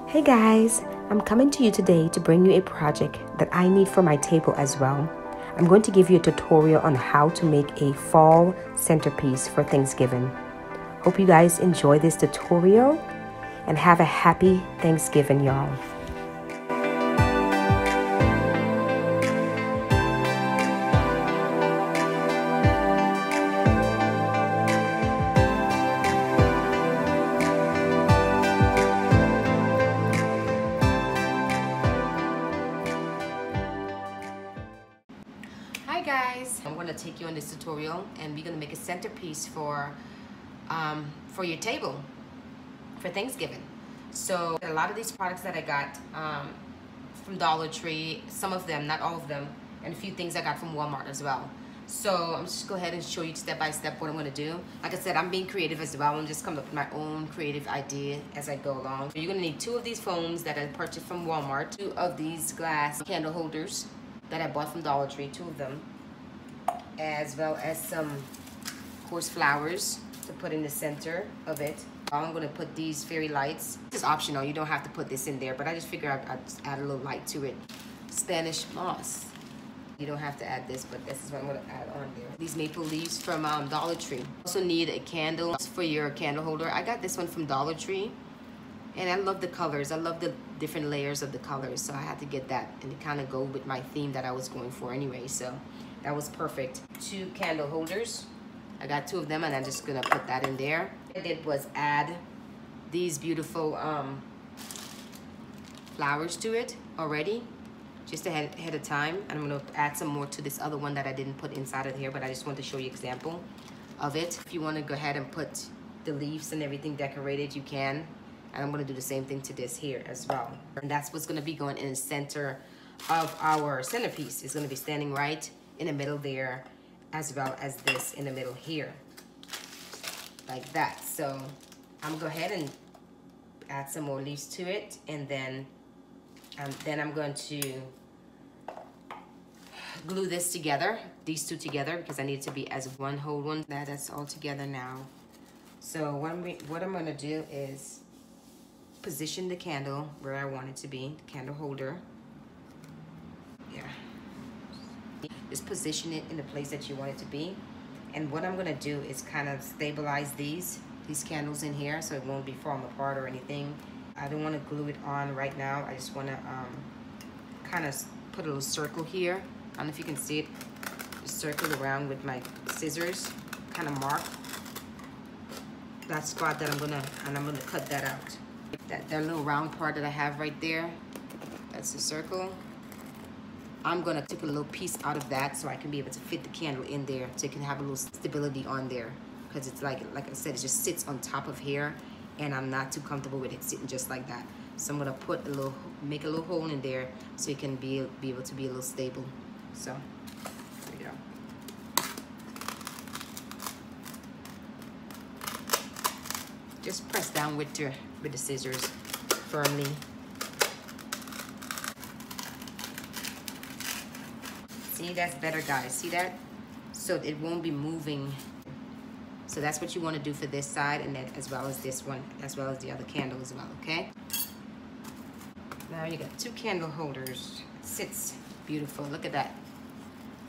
Hey guys, I'm coming to you today to bring you a project that I need for my table as well. I'm going to give you a tutorial on how to make a fall centerpiece for Thanksgiving. Hope you guys enjoy this tutorial and have a happy Thanksgiving, y'all. Hi guys, I'm going to take you on this tutorial and we're going to make a centerpiece for your table for Thanksgiving. So a lot of these products that I got from Dollar Tree, some of them, not all of them, and a few things I got from Walmart as well. So I'm just go ahead and show you step by step what I'm going to do. Like I said, I'm being creative as well. I'm just coming up with my own creative idea as I go along. So you're going to need 2 of these foams that I purchased from Walmart, 2 of these glass candle holders that I bought from Dollar Tree, 2 of them, as well as some, of course, flowers to put in the center of it. I'm going to put these fairy lights. This is optional, you don't have to put this in there, but I just figure I'd add a little light to it. Spanish moss. You don't have to add this, but this is what I'm going to add on there. These maple leaves from Dollar Tree. Also need a candle for your candle holder. I got this one from Dollar Tree. And I love the colors. I love the different layers of the colors. So I had to get that and it kind of go with my theme that I was going for anyway. So that was perfect. 2 candle holders. I got 2 of them and I'm just gonna put that in there. What I did was add these beautiful flowers to it already, just ahead of time. And I'm gonna add some more to this other one that I didn't put inside of here, but I just want to show you an example of it. If you wanna go ahead and put the leaves and everything decorated, you can. And I'm gonna do the same thing to this here as well. And that's what's gonna be going in the center of our centerpiece. It's gonna be standing right in the middle there, as well as this in the middle here, like that. So I'm gonna go ahead and add some more leaves to it, and then I'm going to glue this together, these 2 together, because I need it to be as one whole one. That's all together now. So what I'm gonna do is position the candle where I want it to be, the candle holder. Yeah. Just position it in the place that you want it to be. And what I'm gonna do is kind of stabilize these candles in here so it won't be falling apart or anything. I don't want to glue it on right now. I just want to kind of put a little circle here. I don't know if you can see it. Just circle around with my scissors, kind of mark that spot that I'm gonna cut that out. That little round part that I have right there, that's the circle. I'm gonna take a little piece out of that so I can be able to fit the candle in there, so it can have a little stability on there, because it's like I said, it just sits on top of here and I'm not too comfortable with it sitting just like that. So I'm gonna make a little hole in there so it can be able to be a little stable. So there you go. Just press down with the scissors firmly. See, that's better, guys. See that? So it won't be moving. So that's what you want to do for this side, and then as well as this one, as well as the other candle as well, okay? Now you got 2 candle holders. It sits beautiful. Look at that.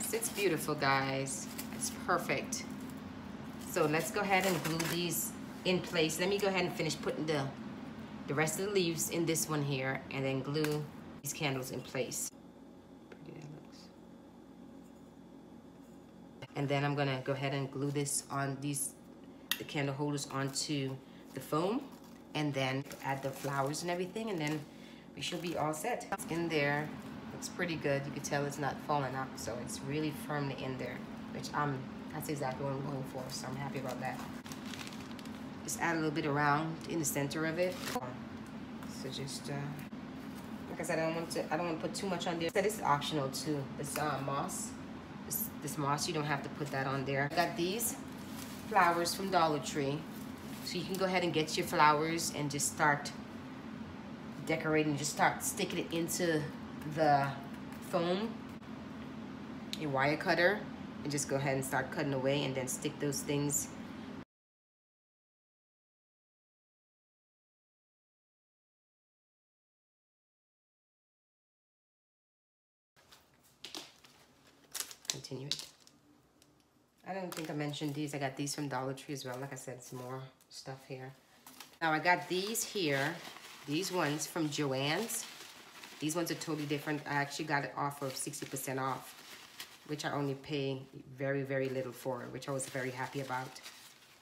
It sits beautiful, guys. It's perfect. So let's go ahead and glue these in place. Let me go ahead and finish putting the rest of the leaves in this one here, and then glue these candles in place. Pretty that looks. And then I'm gonna go ahead and glue this on the candle holders onto the foam, and then add the flowers and everything, and then we should be all set. It's in there. Looks pretty good. You can tell it's not falling out, so it's really firmly in there, which that's exactly what I'm going for, so I'm happy about that. Just add a little bit around in the center of it. So just like I said, I don't want to put too much on there. So this is optional too. This moss, this moss, you don't have to put that on there. I got these flowers from Dollar Tree. So you can go ahead and get your flowers and just start decorating. Just start sticking it into the foam, your wire cutter, and just go ahead and start cutting away and then stick those things. Continue it. I don't think I mentioned these. I got these from Dollar Tree as well. Like I said, some more stuff here. Now I got these here, these ones from Joann's. These ones are totally different. I actually got an offer of 60% off, which I only pay very, very little for, which I was very happy about.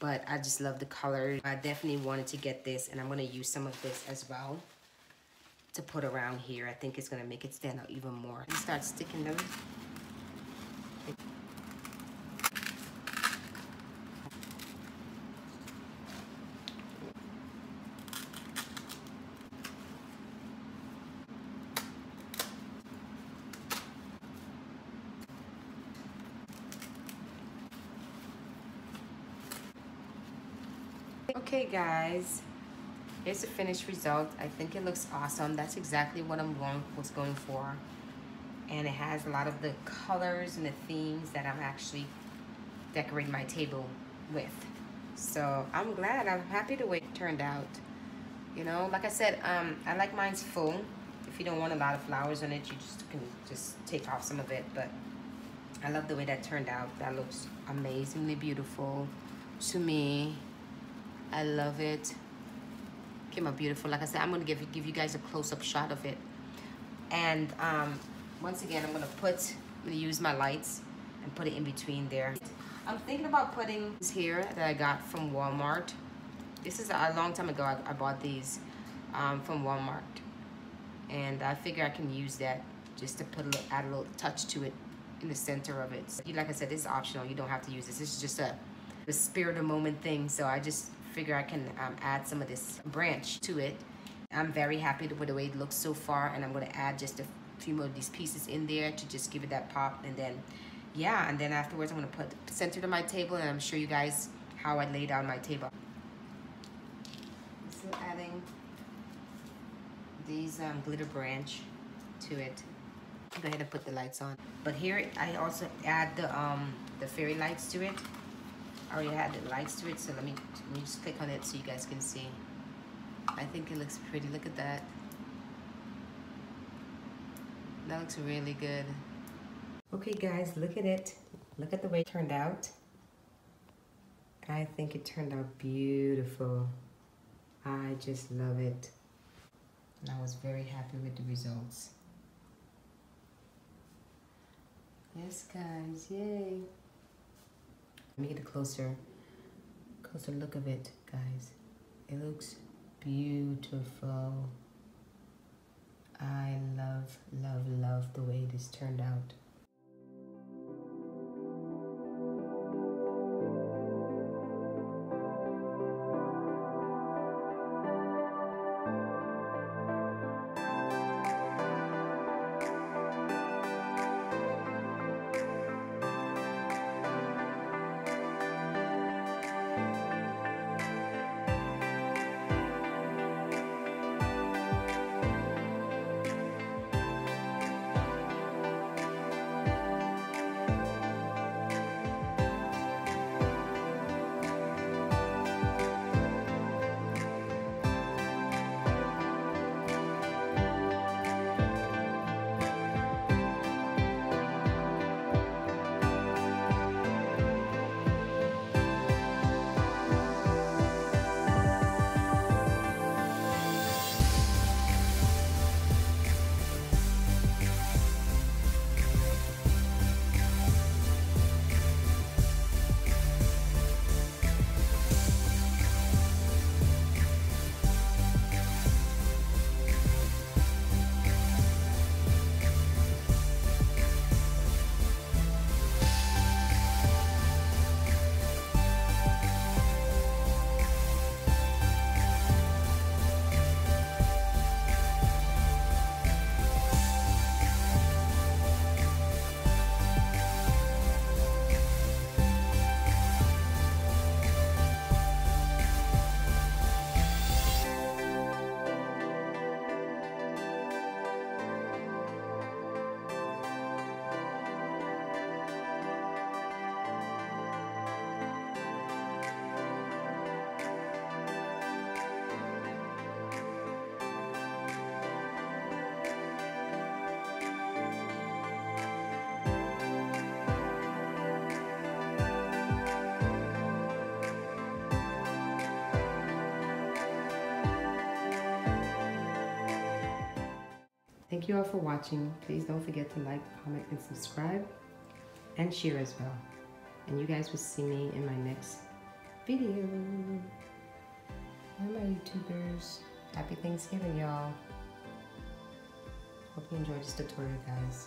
But I just love the color. I definitely wanted to get this, and I'm gonna use some of this as well to put around here. I think it's gonna make it stand out even more. And start sticking them. Okay guys, here's the finished result. I think it looks awesome. That's exactly what was going for. And it has a lot of the colors and the themes that I'm actually decorating my table with. So I'm glad, I'm happy the way it turned out. You know, like I said, I like mine's full. If you don't want a lot of flowers on it, you can just take off some of it. But I love the way that turned out. That looks amazingly beautiful to me. I love it. Came out beautiful. Like I said, I'm gonna give you guys a close-up shot of it. And once again, I'm gonna use my lights and put it in between there. I'm thinking about putting this here that I got from Walmart. This is a long time ago. I bought these from Walmart, and I figure I can use that just to add a little touch to it in the center of it. So, like I said, this is optional. You don't have to use this. This is just the spirit of moment thing. So I just figure I can add some of this branch to it. I'm very happy with the way it looks so far, and I'm going to add just a few more of these pieces in there to just give it that pop. And then, yeah, and then afterwards I'm going to put center to my table, and I'm show you guys how I laid out my table. So adding these glitter branch to it. Go ahead and put the lights on. But here I also add the fairy lights to it. I already had the lights to it, so let me just click on it so you guys can see. I think it looks pretty. Look at that. That looks really good. Okay guys, look at it. Look at the way it turned out. I think it turned out beautiful. I just love it. And I was very happy with the results. Yes guys, yay. Let me get a closer look of it, guys. It looks beautiful. I love, love, love the way this turned out. Thank you all for watching. Please don't forget to like, comment, and subscribe, and share as well. And you guys will see me in my next video. Hi, my YouTubers. Happy Thanksgiving, y'all. Hope you enjoyed this tutorial, guys.